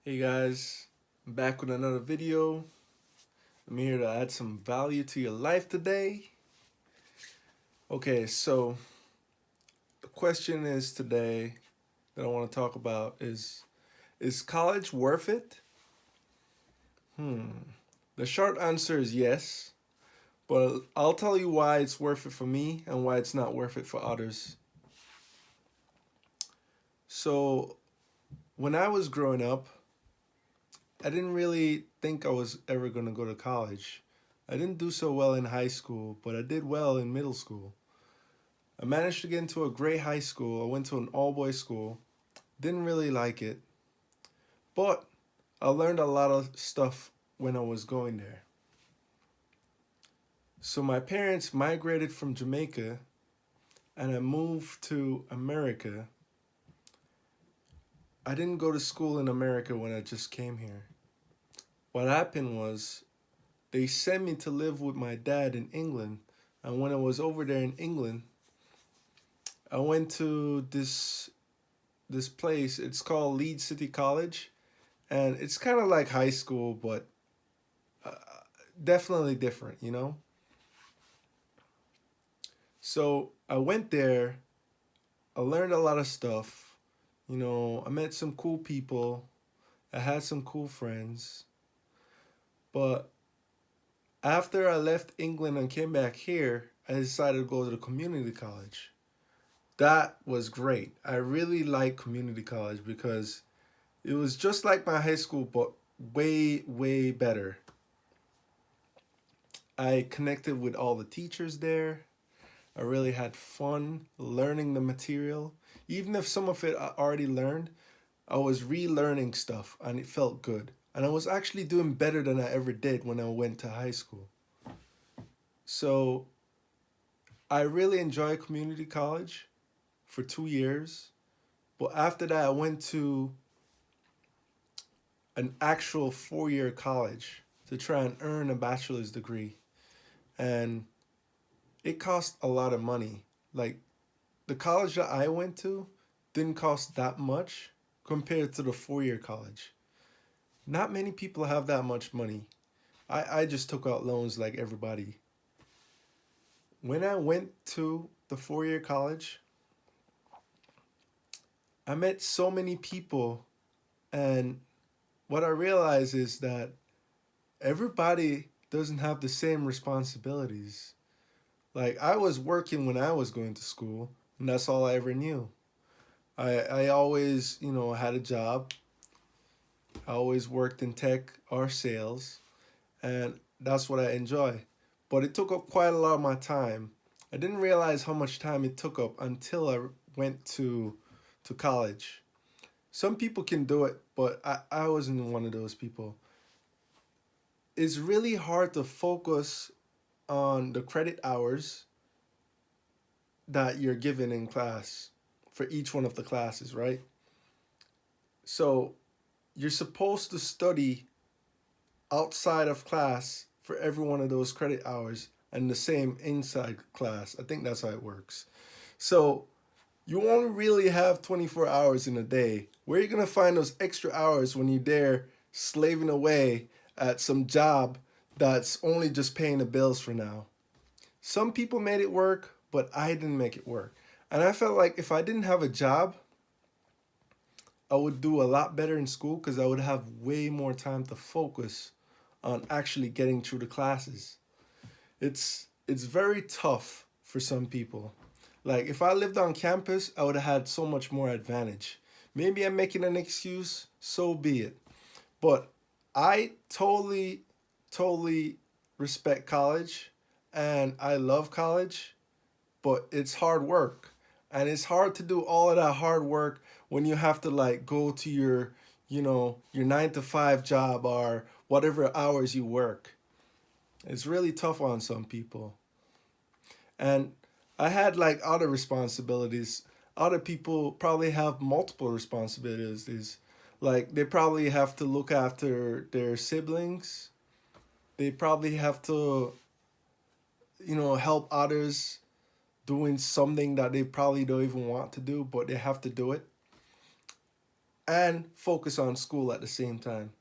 Hey guys, I'm back with another video. I'm here to add some value to your life today. Okay, so the question is today that I want to talk about is college worth it? The short answer is yes, but I'll tell you why it's worth it for me and why it's not worth it for others. So, when I was growing up, I didn't really think I was ever going to go to college. I didn't do so well in high school, but I did well in middle school. I managed to get into a great high school. I went to an all boys school. Didn't really like it, but I learned a lot of stuff when I was going there. So my parents migrated from Jamaica and I moved to America. I didn't go to school in America when I just came here. What happened was they sent me to live with my dad in England. And when I was over there in England, I went to this place. It's called Leeds City College, and it's kind of like high school, but uh, definitely different. So I went there. I learned a lot of stuff. I met some cool people. I had some cool friends. But after I left England and came back here, I decided to go to the community college. That was great. I really like community college because it was just like my high school, but way, way better. I connected with all the teachers there. I really had fun learning the material. Even if some of it I already learned, I was relearning stuff and it felt good. And I was actually doing better than I ever did when I went to high school. So I really enjoyed community college for 2 years. But after that, I went to an actual 4 year college to try and earn a bachelor's degree. And it cost a lot of money. Like, the college that I went to didn't cost that much compared to the 4 year college. Not many people have that much money. I just took out loans like everybody. When I went to the 4 year college, I met so many people, and what I realized is that everybody doesn't have the same responsibilities. Like, I was working when I was going to school, and that's all I ever knew. I always, had a job. I always worked in tech or sales, and that's what I enjoy. But it took up quite a lot of my time. I didn't realize how much time it took up until I went to college. Some people can do it, but I wasn't one of those people. It's really hard to focus on the credit hours that you're given in class for each one of the classes, right? So you're supposed to study outside of class for every one of those credit hours and the same inside class. I think that's how it works. So you won't really have 24 hours in a day. Where are you going to find those extra hours when you're there slaving away at some job that's only just paying the bills for now? Some people made it work, but I didn't make it work. And I felt like if I didn't have a job, I would do a lot better in school because I would have way more time to focus on actually getting through the classes. It's very tough for some people. Like, if I lived on campus, I would have had so much more advantage. Maybe I'm making an excuse, so be it. But I totally respect college and I love college, but it's hard work. And it's hard to do all of that hard work when you have to like go to your 9 to 5 job or whatever hours you work. It's really tough on some people. And I had like other responsibilities. Other people probably have multiple responsibilities. Like, they probably have to look after their siblings. They probably have to, help others doing something that they probably don't even want to do, but they have to do it. and focus on school at the same time.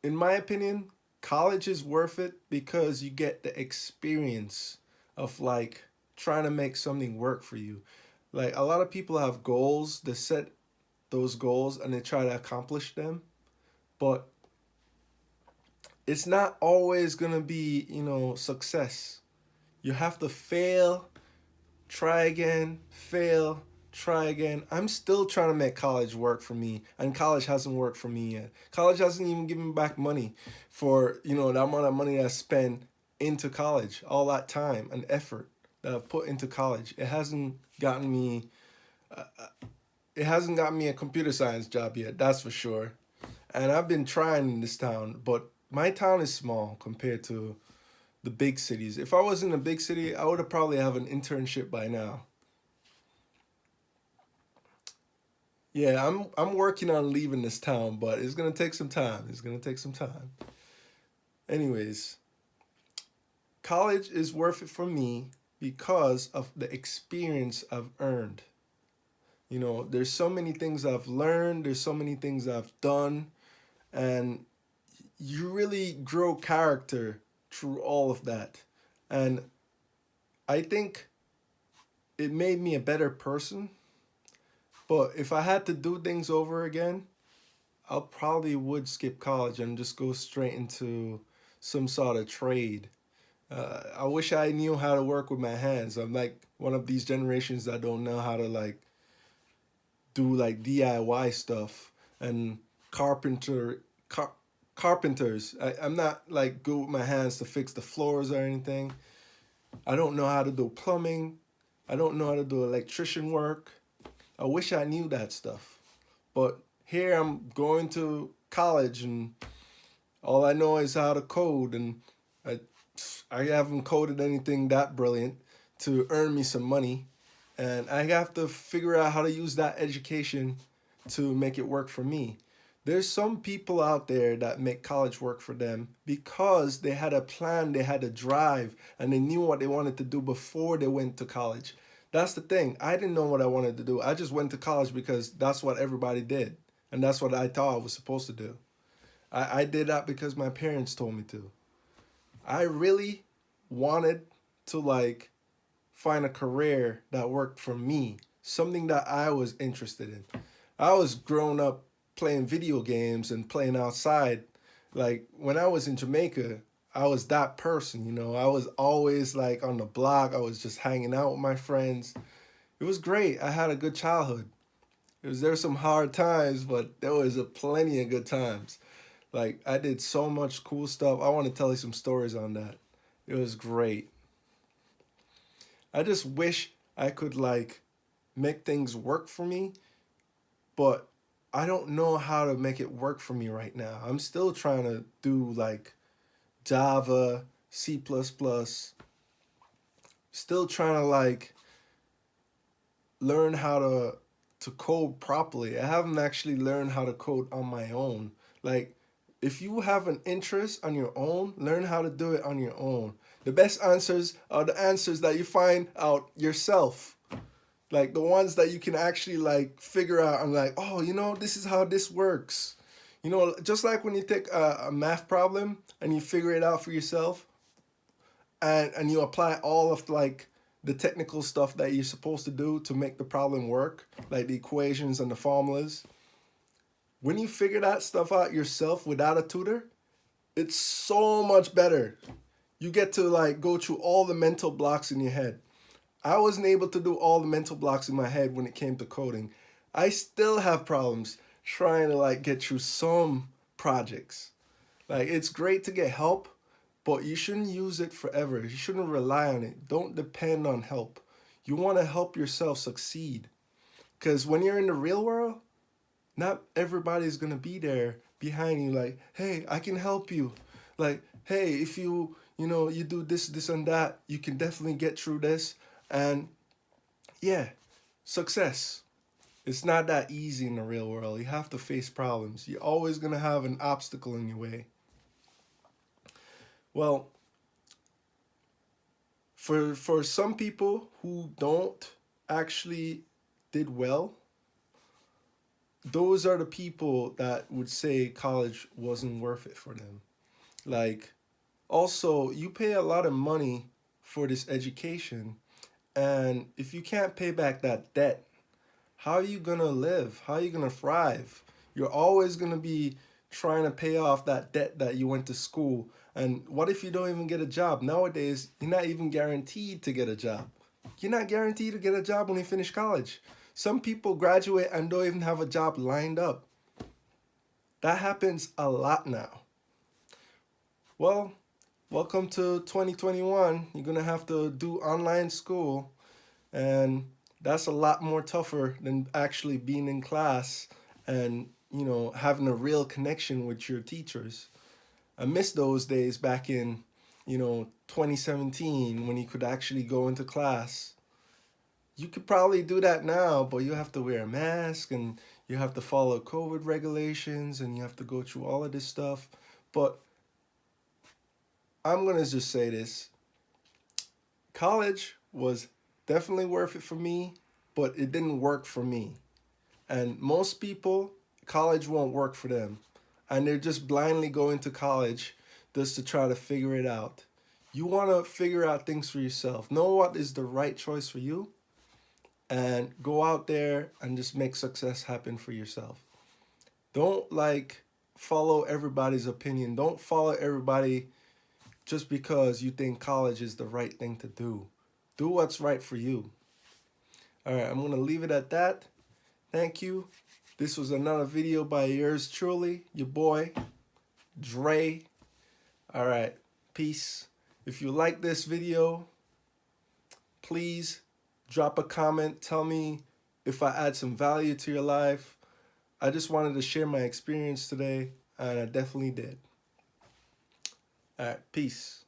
In my opinion, college is worth it because you get the experience of like trying to make something work for you. Like a lot of people have goals, they set those goals and they try to accomplish them, but it's not always going to be, success. You have to fail, try again, fail, try again. I'm still trying to make college work for me, and college hasn't worked for me yet. College hasn't even given me back money for, the amount of money I spent into college, all that time and effort that I've put into college. It hasn't gotten me a computer science job yet, that's for sure. And I've been trying in this town, but my town is small compared to the big cities. If I was in a big city, I would have probably have an internship by now. Yeah, I'm working on leaving this town, but it's gonna take some time. It's gonna take some time. Anyways, college is worth it for me because of the experience I've earned. There's so many things I've learned, there's so many things I've done, and you really grow character through all of that. And I think it made me a better person. But if I had to do things over again, I probably would skip college and just go straight into some sort of trade. I wish I knew how to work with my hands. I'm like one of these generations that don't know how to like do like DIY stuff and carpenter car, carpenters. I'm not like good with my hands to fix the floors or anything. I don't know how to do plumbing. I don't know how to do electrician work. I wish I knew that stuff. But here I'm going to college and all I know is how to code, and I I haven't coded anything that brilliant to earn me some money, and I have to figure out how to use that education to make it work for me. There's some people out there that make college work for them because they had a plan, they had a drive, and they knew what they wanted to do before they went to college. That's the thing. I didn't know what I wanted to do. I just went to college because that's what everybody did. And that's what I thought I was supposed to do. I did that because my parents told me to. I really wanted to like find a career that worked for me, something that I was interested in. I was growing up playing video games and playing outside. Like when I was in Jamaica, I was that person. I was always like on the block. I was just hanging out with my friends. It was great. I had a good childhood. There were some hard times, but there was plenty of good times. Like I did so much cool stuff. I want to tell you some stories on that. It was great. I just wish I could like make things work for me, but I don't know how to make it work for me right now. I'm still trying to do like Java, C++, plus plus. Still trying to like learn how to code properly. I haven't actually learned how to code on my own. Like if you have an interest on your own, learn how to do it on your own. The best answers are the answers that you find out yourself. Like the ones that you can actually like figure out and like, oh, this is how this works. Just like when you take a math problem and you figure it out for yourself, and you apply all of like the technical stuff that you're supposed to do to make the problem work, like the equations and the formulas. When you figure that stuff out yourself without a tutor, it's so much better. You get to like go through all the mental blocks in your head. I wasn't able to do all the mental blocks in my head when it came to coding. I still have problems trying to like get through some projects. Like it's great to get help, but you shouldn't use it forever. You shouldn't rely on it. Don't depend on help. You want to help yourself succeed. Because when you're in the real world, not everybody's going to be there behind you like, hey, I can help you. Like, hey, if you do this, this, and that, you can definitely get through this. And yeah, success. It's not that easy in the real world. You have to face problems. You're always going to have an obstacle in your way. Well, for some people who don't actually did well, those are the people that would say college wasn't worth it for them. Like, also, you pay a lot of money for this education, and if you can't pay back that debt, how are you gonna live? How are you gonna thrive? You're always gonna be trying to pay off that debt that you went to school. And what if you don't even get a job? Nowadays, you're not even guaranteed to get a job. You're not guaranteed to get a job when you finish college. Some people graduate and don't even have a job lined up. That happens a lot now. Well, welcome to 2021. You're gonna have to do online school, and that's a lot more tougher than actually being in class and having a real connection with your teachers. I miss those days back in 2017 when you could actually go into class. You could probably do that now, but you have to wear a mask and you have to follow COVID regulations and you have to go through all of this stuff. But I'm going to just say this: college was definitely worth it for me, but it didn't work for me. And most people, college won't work for them. And they're just blindly going to college just to try to figure it out. You want to figure out things for yourself. Know what is the right choice for you and go out there and just make success happen for yourself. Don't follow everybody's opinion. Don't follow everybody just because you think college is the right thing to do. Do what's right for you. All right, I'm going to leave it at that. Thank you. This was another video by yours truly, your boy, Dre. All right, peace. If you like this video, please drop a comment. Tell me if I add some value to your life. I just wanted to share my experience today, and I definitely did. All right, peace.